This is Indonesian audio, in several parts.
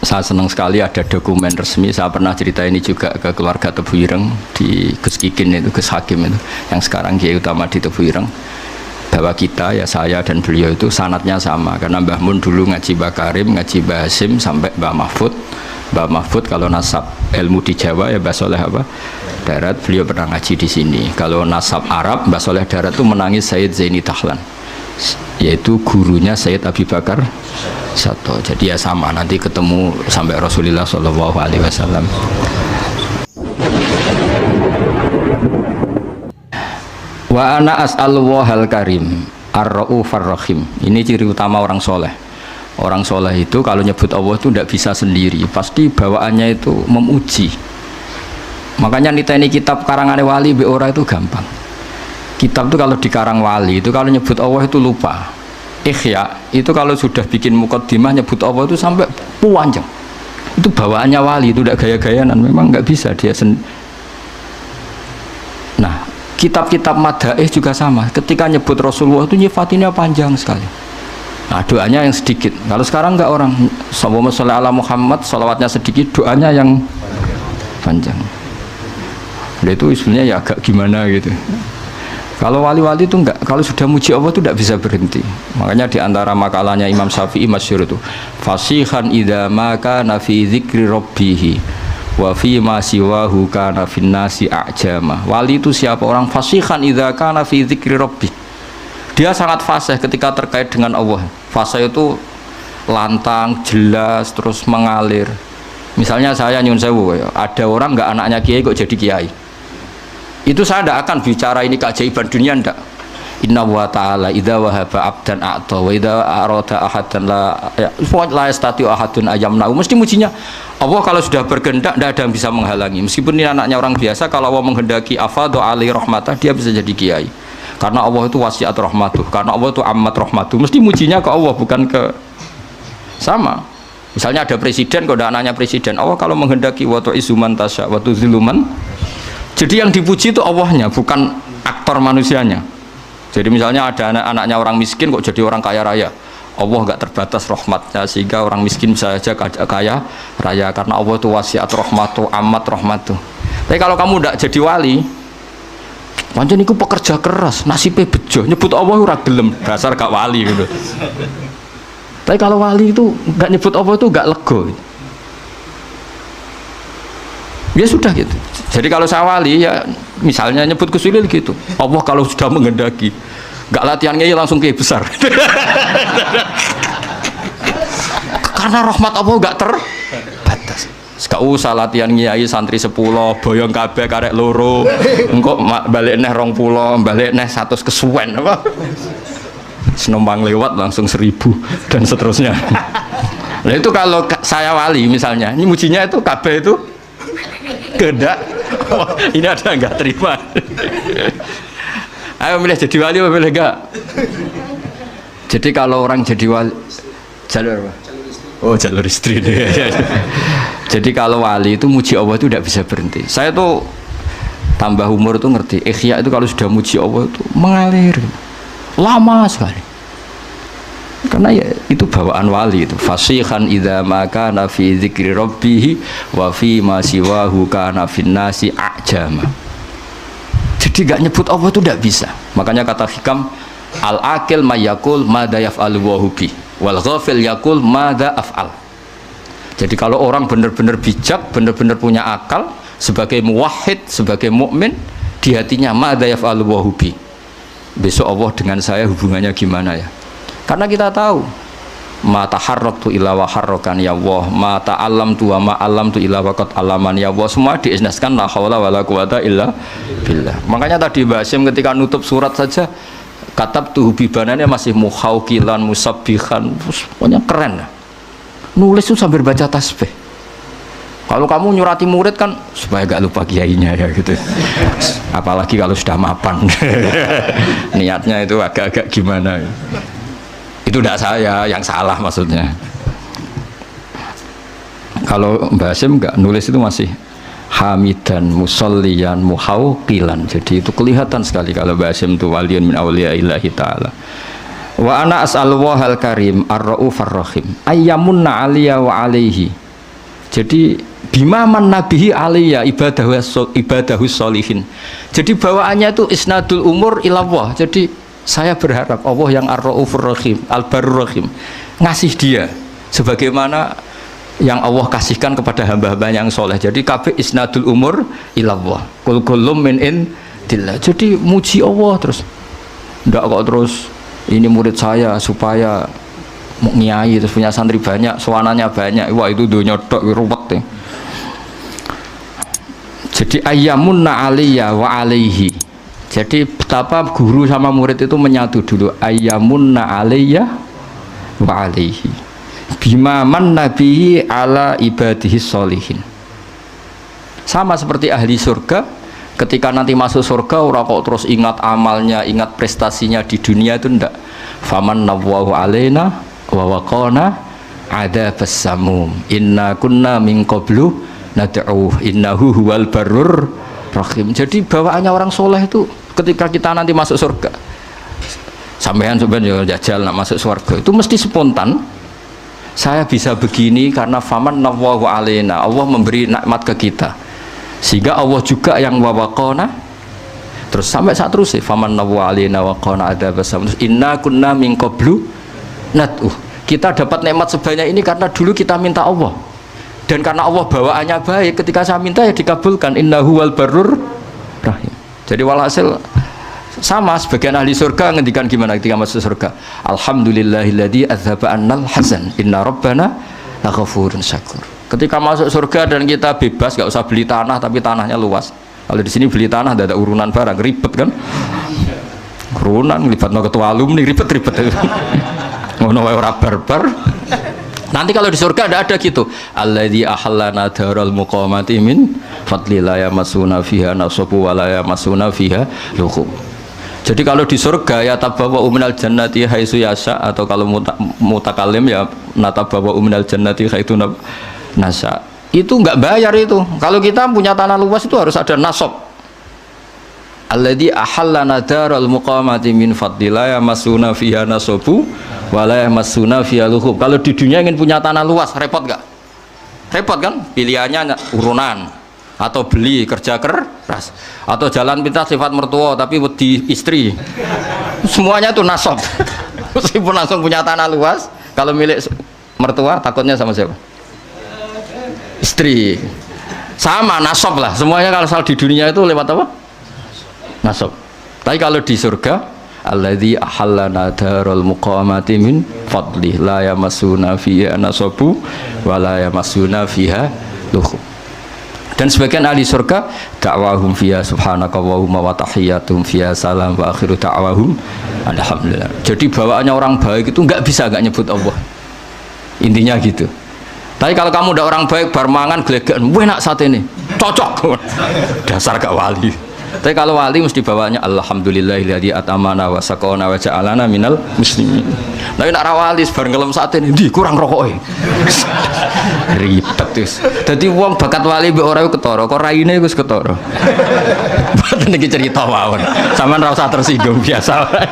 Saya senang sekali ada dokumen resmi. Saya pernah cerita ini juga ke keluarga Tebu Ireng di Gus Kikin itu, Gus Hakim itu, yang sekarang Kiai Utama di Tebu Ireng, bahwa kita, ya saya dan beliau itu sanatnya sama. Karena Mbah Mun dulu ngaji Mbah Karim, ngaji Mbah Hasim sampai Mbah Mahfud. Mbah Mahfud kalau nasab ilmu di Jawa ya Mbah Soleh apa? Darat, beliau pernah ngaji di sini. Kalau nasab Arab, Mbah Soleh Darat itu menangis Sayyid Zaini Dahlan, yaitu gurunya Sayyid Abi Bakar Sato. Jadi ya sama, nanti ketemu sampai Rasulullah Shallallahu Alaihi Wasallam. Wa ana as'alwahal karim ar-raufar rahim. Ini ciri utama orang soleh. Orang soleh itu kalau nyebut Allah itu tidak bisa sendiri, pasti bawaannya itu memuji. Makanya niteni kitab karangan wali be ora itu gampang. Kitab itu kalau dikarang wali itu kalau nyebut Allah itu lupa. Ikhya itu kalau sudah bikin mukaddimah nyebut Allah itu sampai panjang. Itu bawaannya wali, itu tidak gaya-gayaan, memang nggak bisa dia Nah, kitab-kitab madaih juga sama. Ketika nyebut Rasulullah itu nyifatinnya panjang sekali. Nah, doanya yang sedikit. Kalau sekarang nggak, orang Allahumma sholli ala Muhammad, sholawatnya sedikit, doanya yang panjang. Nah, itu sebenarnya ya agak gimana gitu. Kalau wali-wali itu enggak, kalau sudah muji Allah itu tidak bisa berhenti. Makanya di antara makalahnya Imam Syafi'i masyhur itu, fasihan idza ma kana fi dzikri rabbih wa fi ma siwahu kana fin nasi a'jama. Wali itu siapa? Orang fasihan idza kana fi dzikri rabbih. Dia sangat fasih ketika terkait dengan Allah. Fasih itu lantang, jelas, terus mengalir. Misalnya saya nyun sewu, ada orang enggak anaknya kiai kok jadi kiai. Itu saya tidak akan bicara ini keajaiban dunia, tidak. Inna wa ta'ala idza wahaba abdan a'ta wa idza arada ahadan la yastati ahadun ayamna. Mesti mujinya Allah kalau sudah berkehendak tidak ada yang bisa menghalangi. Meskipun ini anaknya orang biasa, kalau Allah menghendaki afadhu ali rahmatah, dia bisa jadi kiai. Karena Allah itu wasiat rahmatuh, karena Allah itu amat rahmatuh. Mesti mujinya ke Allah, bukan ke sama. Misalnya ada presiden, kalau ada anaknya presiden, Allah kalau menghendaki wa tu'izuman tasya wa tuziluman. Jadi yang dipuji itu Allahnya, bukan aktor manusianya. Jadi misalnya ada anaknya orang miskin kok jadi orang kaya raya. Allah nggak terbatas rahmatnya sehingga orang miskin bisa saja kaya raya, karena Allah itu wasiat rahmatu, amat rahmatu. Tapi kalau kamu tidak jadi wali, pancen iku pekerja keras, nasibnya bejo, nyebut Allah ora gelem, dasar gak wali gitu. Tapi kalau wali itu nggak nyebut Allah itu nggak lego. Ya sudah gitu. Jadi kalau saya wali ya misalnya nyebut kusulil gitu, Allah kalau sudah menghendaki, nggak latihannya ya langsung kayak besar. Karena rahmat Allah nggak terbatas. Gak usah latihan kiai santri 10 boyong kabeh karek loro, engko balik neh 20, balik neh 100 kesuwen apa. Senombang lewat langsung 1000 dan seterusnya. Nah itu kalau saya wali misalnya, ini mujinya itu kabeh itu kehendak. Oh, ini ada nggak terima. Ayo milih jadi wali apa milih enggak? Jadi kalau orang jadi wali jalur apa? Oh jalur istri deh. Jadi kalau wali itu muji Allah itu tidak bisa berhenti. Saya tuh tambah umur tuh ngerti, ikhya itu kalau sudah muji Allah itu mengalir lama sekali. Karena ya itu bawaan wali itu. Fasihan idza ma kana fi dzikri rabbih wa fi ma siwahu kana fin nasi a'jama. Jadi gak nyebut Allah itu tidak bisa. Makanya kata hikam, al akil mayakul madza yaf'alu wa hubi wal ghafil yakul madza af'al. Jadi kalau orang benar-benar bijak, benar-benar punya akal, sebagai muwahhid, sebagai mukmin, di hatinya madza yaf'alu wa hubi. Besok Allah dengan saya hubungannya gimana ya? Karena kita tahu mata harraqtu ila wa harrakan ya Allah, mata alam tu wa ma alam tu ila waqat alaman ya Allah, semua diisnaskan la haula wala quwata illa billah. Makanya tadi Mbak Hasyim ketika nutup surat saja katabtu bibanannya masih muhauqilan musabbihan, pokoknya keren. Nulis itu sambil baca tasbih. Kalau kamu nyurati murid kan supaya gak lupa kiainya ya gitu. Apalagi kalau sudah mapan. Niatnya itu agak-agak gimana. Itu tidak saya yang salah maksudnya. Kalau Mbak Hasyim enggak, nulis itu masih hamidan musolliyan muhauqilan. Jadi itu kelihatan sekali kalau Mbak Hasyim itu waliyun min awliyaillahi ta'ala. Wa ana as'alwahal karim ar-raufar rahim ayyamunna aliyya wa alaihi Jadi bimaman nabihi aliyah ibadahus solihin. Jadi bawaannya itu isnadul umur ilallah. Jadi saya berharap Allah yang ar-raufur rahim, al-barur rahim, ngasih dia sebagaimana yang Allah kasihkan kepada hamba-hamba yang soleh. Jadi kabeh isnadul umur ilallah. Kul kullum min indillah. Jadi muji Allah terus. Ndak kok terus ini murid saya supaya nyai terus punya santri banyak, sowanannya banyak. Wah itu dunya tok ruwet. Jadi ayyamunna aliyya wa alaihi. Jadi betapa guru sama murid itu menyatu dulu. Ayyamunna aliyya wa alaihi. Bima man nabi ala ibadihi sholihin. Sama seperti ahli surga, ketika nanti masuk surga orang kok terus ingat amalnya, ingat prestasinya di dunia itu ndak. Faman nawwahu alaina wa waqana adzabas samum. Inna kunna min qablu nad'uh innahu huwal barur rahim. Jadi bawaannya orang soleh itu ketika kita nanti masuk surga. Sampean sebenarnya jajal nak masuk surga itu mesti spontan. Saya bisa begini karena faman nawwahu alaina, Allah memberi nikmat ke kita sehingga Allah juga yang wawaqona terus sampai saat terus faman nawwahu alaina waqona adzabasam. Terus inna kunna min qablu nad'uh, kita dapat nikmat sebanyak ini karena dulu kita minta Allah, dan karena Allah bawaannya baik, ketika saya minta ya dikabulkan. Innahu wal barur rahim. Jadi walhasil sama sebagian ahli surga ngendikan gimana ketika masuk surga, alhamdulillahilladzi adzhaba annal hasan inna rabbana laghafurun syakur. Ketika masuk surga dan kita bebas, gak usah beli tanah tapi tanahnya luas. Kalau di sini beli tanah ada urunan barang, ribet kan, urunan libatno ketua alumni ribet-ribet. Ngono wae ora barbar. Nanti kalau di surga ada gitu, alladzi ahallana daral muqamati min fadli la yamassuna fiha nasabu wa la yamassuna fiha lughub. Jadi kalau di surga ya tabawwa'u minal jannati haitsu yasha, atau kalau mutakalim ya natabawwa'u minal jannati haitsu nasha. Itu enggak bayar itu. Kalau kita punya tanah luas itu harus ada nasab. Alladzi ahallana daral muqamati min fadli la yamassuna fiha nasabu wa la yamassuna fiha lughub. Kalau di dunia ingin punya tanah luas repot enggak? Repot kan? Pilihannya urunan, atau beli kerja keras, atau jalan pintas sifat mertua tapi wedi istri. Semuanya itu nasab. Meskipun langsung punya tanah luas, kalau milik mertua takutnya sama siapa? Istri. Sama nasab lah semuanya. Kalau soal di dunia itu lewat apa? Nasab. Tapi kalau di surga, alladzi ahallana darul muqamati min fadli la yamassuna fiha nasabu wa la yamassuna fiha lughub. Dan sebagian ahli surga dakwahum fiha subhanakallahumma wa tahiyyatuhum fiha salam wa akhiru da'wahum alhamdulillah. Jadi bawaannya orang baik itu nggak bisa nggak nyebut Allah, intinya gitu. Tapi kalau kamu udah orang baik bar mangan gelegean enak saat ini cocok. Dasar gak wali. Tapi kalau wali mesti bawaannya alhamdulillahilladzi atamana wa saqana wa ja'alana minal muslimin. Tapi nek ra wali bar ngelem saat ini ndi kurang rokoke. Ribet wis. Dadi wong bakat wali mbek ora ketara, kok raine wis ketara. Mboten iki cerita mawon. Sampeyan ora usah tersinggung, biasa wae.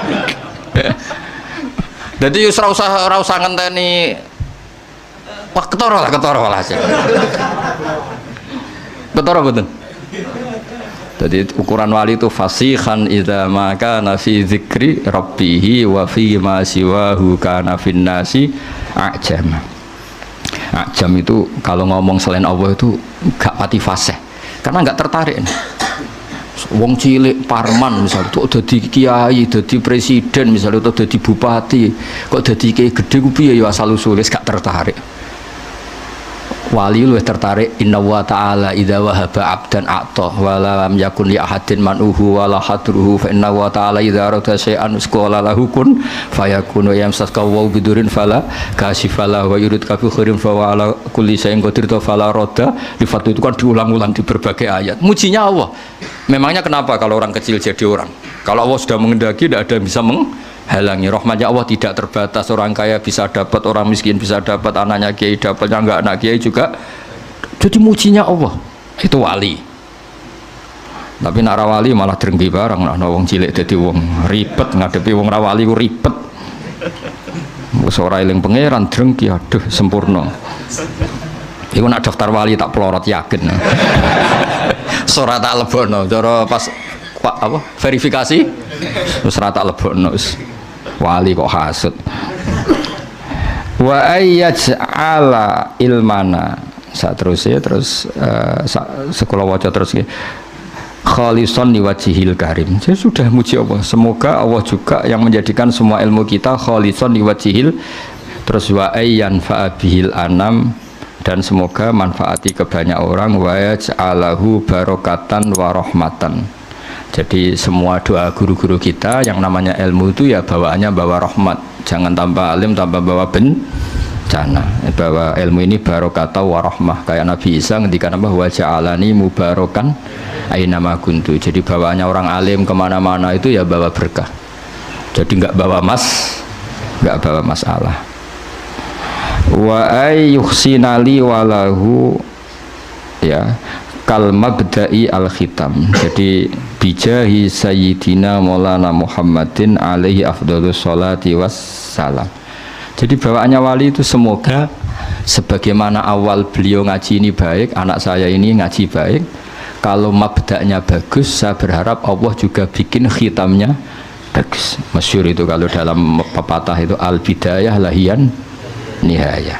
Dadi wis ora usah ngenteni. Wah, ketara lah sih. Ketara mboten? Jadi ukuran wali itu fasihan idza ma kana fi dzikri rabbih wa fi ma siwahu kana fin nasi ajam. Ajam itu kalau ngomong selain Allah itu gak pati fasih, karena gak tertarik. Wong cilik parman misalnya tuh dadi kiai, dadi presiden misalnya, tuh dadi bupati, kok dadi kiai gede ku piye ya asal usule gak tertarik. Wali lu tertarik inna wa ta'ala idza wahaba 'abdan a'ta wa lam yakun li ahadin man'uhu wa la hadruhu fa inna wa ta'ala idza arada syai'an qala lahu kun fayakun wa yamsaka wa bidurin fala kasifala wa yurid ka fi khairin fa wa ala kulli syai'in qadir fala radda. Lifat itu kan diulang-ulang di berbagai ayat. Mujinya Allah. Memangnya kenapa kalau orang kecil jadi orang? Kalau Allah sudah mengendaki tidak ada yang bisa menghalangi. Rahmatnya Allah tidak terbatas. Orang kaya bisa dapat, orang miskin bisa dapat, anaknya kiai dapat, yang enggak anak kiai juga. Jadi mujinya Allah itu wali. Tapi nak wali malah drengki barang. Nah, wong cilik jadi wong ribet ngadepi wong rawali ku ribet. Wis ora eling pangeran drengki, aduh sempurna. Iku nak daftar wali tak pelorot yakin. Ora tak lebono, cara pas apa verifikasi wis ora tak lebono wis wali kok hasud. Wa ayyaj'ala ilmana saterusé terus sekolah waca terus khalisan liwajhil karim. Saya sudah muji Allah. Semoga Allah juga yang menjadikan semua ilmu kita khalisan liwajhil terus wa ayyan fa'abihil anam dan semoga manfaati ke banyak orang wa yaj'alahu barokatan wa rahmatan. Jadi semua doa guru-guru kita yang namanya ilmu itu ya bawaannya bawa rahmat, jangan tambah alim tambah bawa bencana. Bawa ilmu ini barokatah wa rahmah, kayak Nabi Isa ngendikan apa wa ja'alani mubarokan aina ma kuntu. Jadi bawaannya orang alim kemana-mana itu ya bawa berkah, jadi nggak bawa masalah. Wa ayyuhsinali walahu ya kal mabda'i al khitam. Jadi bijahi sayyidina maulana Muhammadin alaihi afdhalus sholati wassalam. Jadi bawaannya wali itu semoga sebagaimana awal beliau ngaji ini baik, anak saya ini ngaji baik, kalau mabda'nya bagus, saya berharap Allah juga bikin khitamnya bagus. Masyhur itu kalau dalam pepatah itu al bidayah lahian nihaya.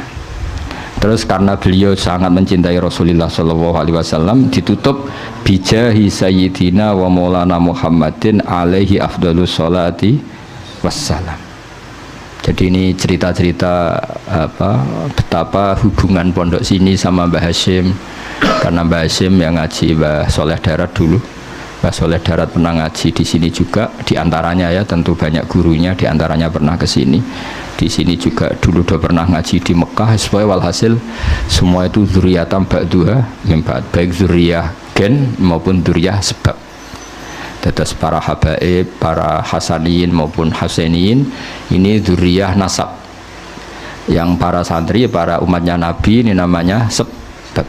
Terus karena beliau sangat mencintai Rasulullah SAW, ditutup bijahi sayyidina wa maulana Muhammadin alaihi afdhalus sholati wassalam. Jadi ini cerita-cerita betapa hubungan pondok sini sama Mbah Hashim, karena Mbah Hashim yang ngaji Mbah Soleh Darat dulu. Mbah Soleh Darat pernah ngaji di sini juga, diantaranya ya tentu banyak gurunya, diantaranya pernah ke sini. Di sini juga dulu udah pernah ngaji di Mekah. Supaya walhasil semua itu dzurriatan ba'duha min ba'd, baik dzurriyah gen maupun dzurriyah sebab. Tetes para habaib, para hasaniyin maupun husainiyin ini dzurriyah nasab. Yang para santri, para umatnya Nabi ini namanya sebab.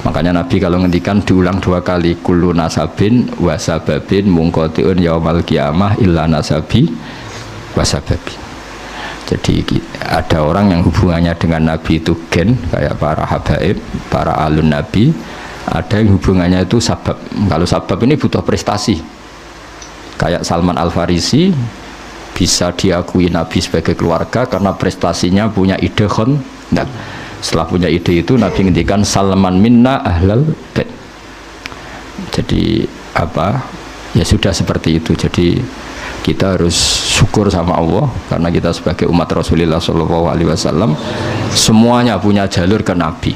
Makanya Nabi kalau ngendikan diulang 2 kali, kullu nasabin wa sababin munqati'un yaumal qiyamah illa nasabi wa sababi. Jadi ada orang yang hubungannya dengan Nabi itu gen, kayak para habaib, para alun Nabi. Ada yang hubungannya itu sabab. Kalau sabab ini butuh prestasi, kayak Salman Al Farisi bisa diakui Nabi sebagai keluarga karena prestasinya punya ide khondak. Setelah punya ide itu Nabi ngendikan Salman minna ahlal bait. Jadi apa ya sudah seperti itu. Jadi kita harus syukur sama Allah karena kita sebagai umat Rasulullah SAW semuanya punya jalur ke Nabi.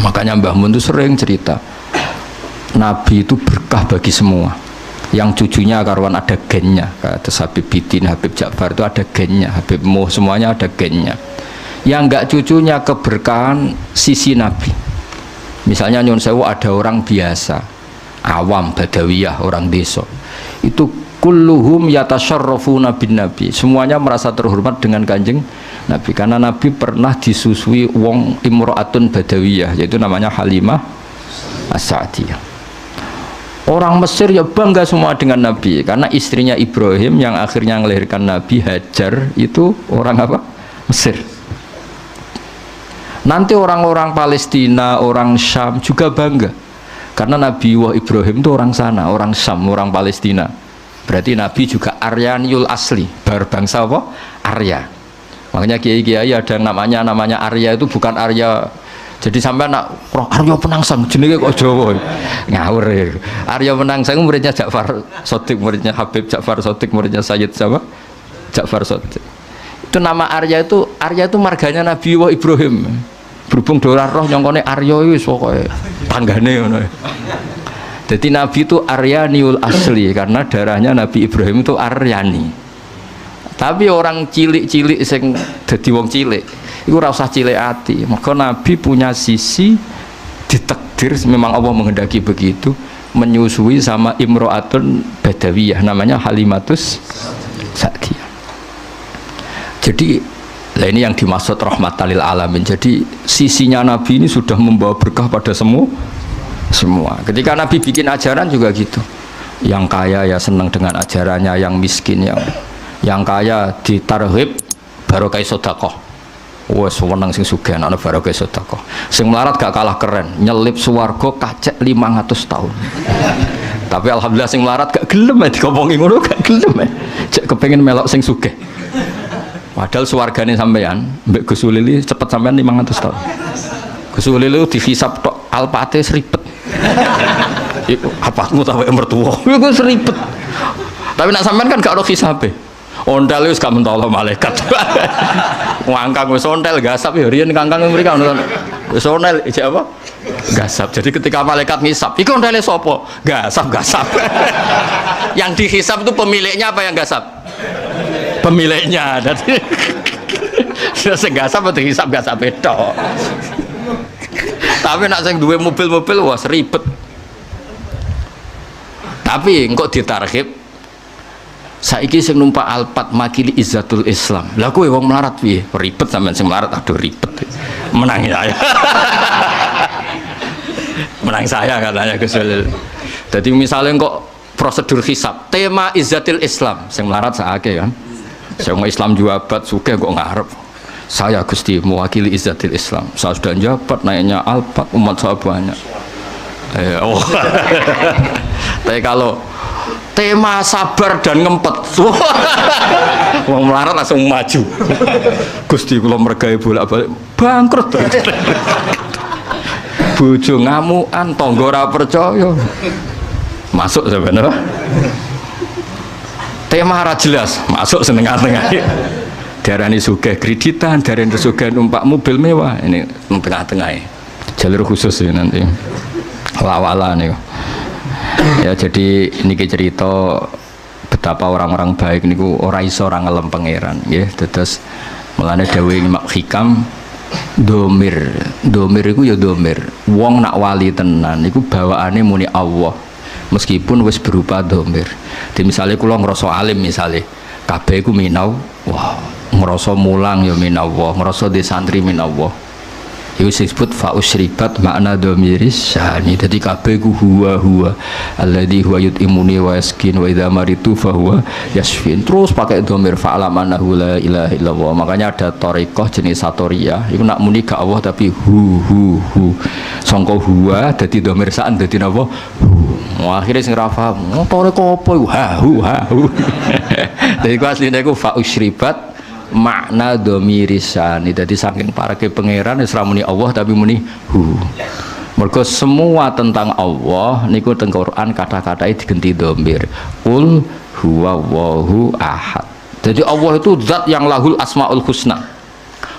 Makanya Mbah Mun itu sering cerita Nabi itu berkah bagi semua. Yang cucunya karuan ada gennya, kata Habib Bidin, Habib Ja'far itu ada gennya, Habib Muh semuanya ada gennya. Yang enggak cucunya keberkahan sisi Nabi. Misalnya Nyun Sewu ada orang biasa, awam, badawiyah, orang desa. Itu kulluhum yatasyarrafuna bin Nabi. Semuanya merasa terhormat dengan Kanjeng Nabi karena Nabi pernah disusui wong imro'atun badawiyah, yaitu namanya Halimah As-Sa'diyah. Orang Mesir ya bangga semua dengan Nabi karena istrinya Ibrahim yang akhirnya melahirkan Nabi, Hajar, itu orang apa? Mesir. Nanti orang-orang Palestina, orang Syam juga bangga karena Nabi Ibrahim itu orang sana, orang Syam, orang Palestina. Berarti Nabi juga Aryaniul asli, berbangsa apa? Arya. Makanya kiai-kiai ada yang namanya Arya itu bukan Arya. Jadi sampai nak Arya Penangsang jenenge kok Jawa. Ngawur ya. Arya Penangsang muridnya Ja'far Shadiq, muridnya Habib Ja'far Shadiq, muridnya Sayyid siapa? Ja'far Shadiq. Itu nama Arya itu marganya Nabi Ibrahim. Berhubung dolar roh nyongkone Arya wis pokoke tanggane ngono. Jadi Nabi itu Aryaniul asli karena darahnya Nabi Ibrahim itu Aryani. Tapi orang cilik-cilik sing dadi wong cilik iku ora usah cilik ati. Maka Nabi punya sisi ditakdir, memang Allah menghendaki begitu, menyusui sama imro'atun badawiyah namanya Halimatus Sa'diyah. Jadi lah ini yang dimaksud rahmatan lil alamin. Jadi sisinya Nabi ini sudah membawa berkah pada semua. Ketika Nabi bikin ajaran juga gitu. Yang kaya ya senang dengan ajarannya, yang miskin yang kaya ditarhib barokah sedekah. Wes wenang sing sugih ana barokah sedekah. Sing melarat gak kalah keren, nyelip swarga kacek 500 tahun. Tapi alhamdulillah sing melarat gak gelem dikomongi ngono gak gelem. Cek kepengin melok sing sugih. Padahal swargane sampean mbek Gus Ulili cepet sampean 500 tahun. Gus Ulili dihisab tok alpate seribet. Iku apatmu ta wae mertua. Iku seribet. Tapi nak sampean kan gak ono hisabe. Ondal wis gak mentolo malaikat. Ngangkang wis ontel gasap ya riyen kangkang mriki ono. Wis ontel ijek apa? Gasap. Jadi ketika malaikat ngisap, iku ondele sapa? Gasap. Yang dihisap itu pemiliknya apa yang gasap? Pemiliknya. Jadi sing gasap atau dihisap gasap tok. Tapi nak sing duwe mobil-mobil wah ribet. Tapi engko ditarhib saiki sing numpak Alphard makili izzatul Islam. Lah kowe wong melarat piye? Ribet sampean sing melarat aduh ribet. Menang saya. Menang saya katanya Gus Ulil. Jadi misalnya kok prosedur hisab, tema izzatul Islam sing melarat sakake kan. Sing Islam jabat sugih kok ngarep. Saya Gusti mewakili izzatul Islam. Saya sudah jabat naiknya Alphard umat saya banyak. Tapi kalau tema sabar dan ngempet, wong melarat langsung maju. Gusti kula mergawe bolak-balik bangkrut. Bojo ngamukan, tangga ora percaya. Masuk sebenarnya. Tema ora jelas, masuk setengah-tengah. Darani sugih kreditan, darani sugih numpak mobil mewah. Ini tengah-tengah. Jalur khusus ya nanti. Lawala nih. Ya jadi niki cerita betapa orang-orang baik niku ora iso ora ngelem pangeran nggih. Terus mulane dawuh Imam Hikam domir iku ya domir. Wong nak wali tenan iku bawaane muni Allah meskipun wis berupa domir. Di misale kula ngrasa alim misale kabeh iku minau, wah ngrasa mulang ya minallah, ngrasa di santri minallah. Itu disebut fa'usribat makna domiris syani. Jadi kabeh ku huwa alladzi huwa yut'imuni wa yaskin wa idza maritu fa huwa yasfin. Terus pakai domir fa'lam annahu la ilaha illallah. Makanya ada thariqah jenis satoriyah. Iku nak muni gak Allah tapi hu. Sangka huwa dadi domir saan dadi napa? Hu. Akhire sing ra paham, thariqah apa iku? Hu. Dadi ku asline iku fa'usribat makna domirisan. Jadi saking parake pangeran wis ra muni Allah tapi muni hu. Mergo semua tentang Allah niku teng Quran kata-katae digenti domir. Qul huwallahu ahad. Jadi Allah itu zat yang lahul asmaul husna.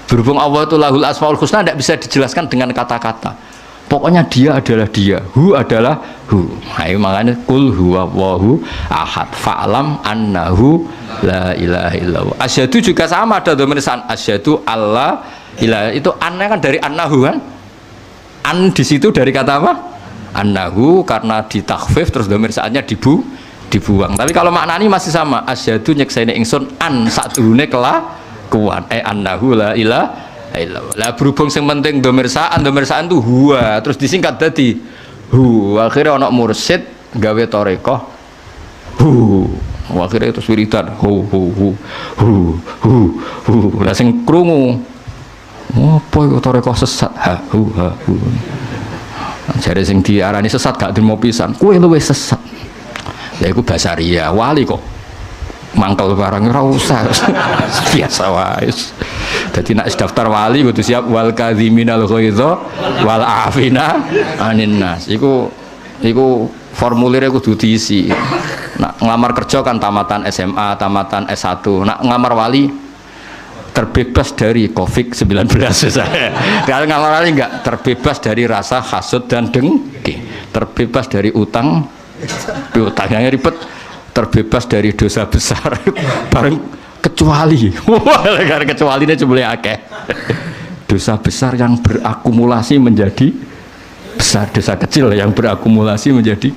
Berhubung Allah itu lahul asmaul husna tidak bisa dijelaskan dengan kata-kata. Pokoknya dia adalah dia, hu adalah hu. Nah, makanya qul huwallahu ahad. Fa'lam annahu la ilaha illallah. Asyhadu juga sama ada domirisan asyhadu Allah ilaha. Itu annya kan dari annahu kan? An di situ dari kata apa? Annahu karena ditakhfif terus domirisannya dibuang. Tapi kalau maknanya masih sama. Asyhadu nyekseni ingsun an sadurunge kelakuan annahu la ilaha. Lah berhubung sing penting domirsaan tuh huwa terus disingkat dadi hu. Akhirnya ana mursyid gawe thariqah hu. Akhirnya itu wiridan hu. Lah sing krungu apa iku thariqah sesat hu. Jare sing diarani sesat gak trimo pisan. Kowe luwih sesat. Lah iku basaria wali kok mangkel barang ora usah. Biasa wae. Jadi nak daftar wali kudu siap wal kadhiminal ghaidha wal afina anin nas. Iku formulirnya kudu diisi. Nak ngelamar kerja kan tamatan SMA, tamatan S1. Nak ngelamar wali terbebas dari COVID-19 misalnya. Kalau ngelamar wali enggak terbebas dari rasa hasud dan dengki. Terbebas dari utang. Utangnya ribet. Terbebas dari dosa besar. Bareng kecuali ini cuma akeh dosa besar yang berakumulasi menjadi besar, dosa kecil yang berakumulasi menjadi.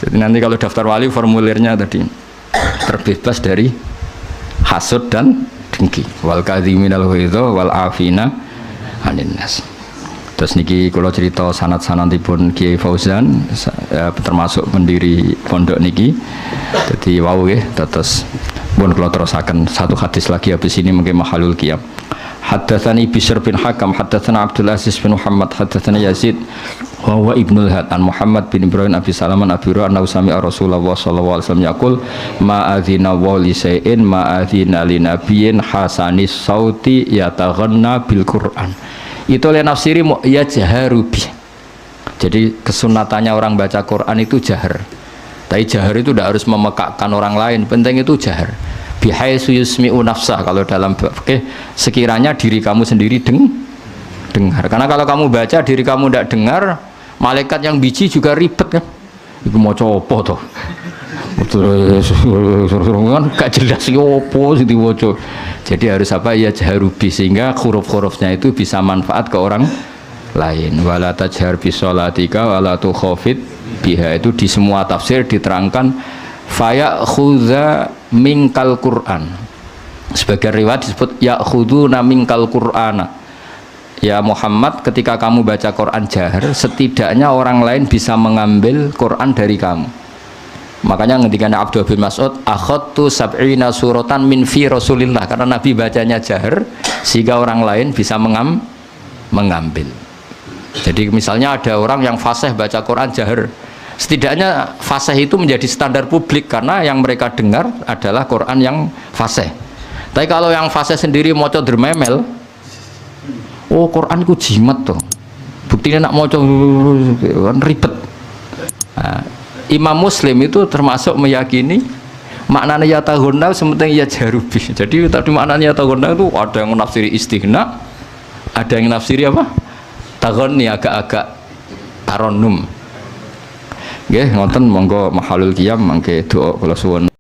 Jadi nanti kalau daftar wali formulirnya tadi terbebas dari hasud dan dengki wal kadhiminal ghaidha wal afina anin nas. Terus niki kalau cerita sanad-sanadipun Kiai Fauzan termasuk pendiri pondok niki. Jadi wow ya terus pun kalau terusakan satu hadis lagi habis ini mungkin mahalul qiyam. Haddatsani Bishr bin Hakam haddatsana Abdul Aziz bin Muhammad haddatsana Yazid wa huwa Ibnul Had an Muhammad bin Ibrahim Abi Salaman Abi Hurairah annahu sami'a Rasulullah sallallahu alaihi wasallam yaqul ma adzina wa li shay'in ma adzina li nabiyyin hasanis sauti yataghanna bil Qur'an. Itu oleh nafsiri yajharu bi. Jadi kesunatannya orang baca Quran itu jahar. Tapi jahar itu tidak harus memekakkan orang lain, penting itu jahar. Bihaitsu yusmi'u nafsah, kalau dalam fikih sekiranya diri kamu sendiri dengar. Karena kalau kamu baca diri kamu tidak dengar, malaikat yang biji juga ribet kan. Iku maca apa to? Kan gak jelas iki opo sing diwaca. Jadi harus apa ya jaharubi, sehingga huruf-hurufnya itu bisa manfaat ke orang lain. Wala tajhar bi sholatika wala tukhafid biha, itu di semua tafsir diterangkan faya khudha minkal Quran. Sebagian riwayat disebut ya khuduna minkal Qur'ana. Ya Muhammad, ketika kamu baca Quran jahar, setidaknya orang lain bisa mengambil Quran dari kamu. Makanya ngendikane Abdullah bin Mas'ud, akhadtu sab'ina suratan min fi Rasulillah, karena Nabi bacanya jahar sehingga orang lain bisa mengambil. Jadi misalnya ada orang yang fasih baca Quran jahar, setidaknya fasih itu menjadi standar publik karena yang mereka dengar adalah Quran yang fasih. Tapi kalau yang fasih sendiri maca dermemel, oh Quran ku jimat tuh, buktinya nak maca kan ribet. Nah, Imam Muslim itu termasuk meyakini maknanya yataghunna sementing ya jarubi. Jadi tadi maknanya yataghunna itu ada yang menafsiri istighna, ada yang menafsiri apa? Taghonni, agak-agak taronnum. Nggih, ngoten monggo mahalul qiyam mangke doa kula suwun.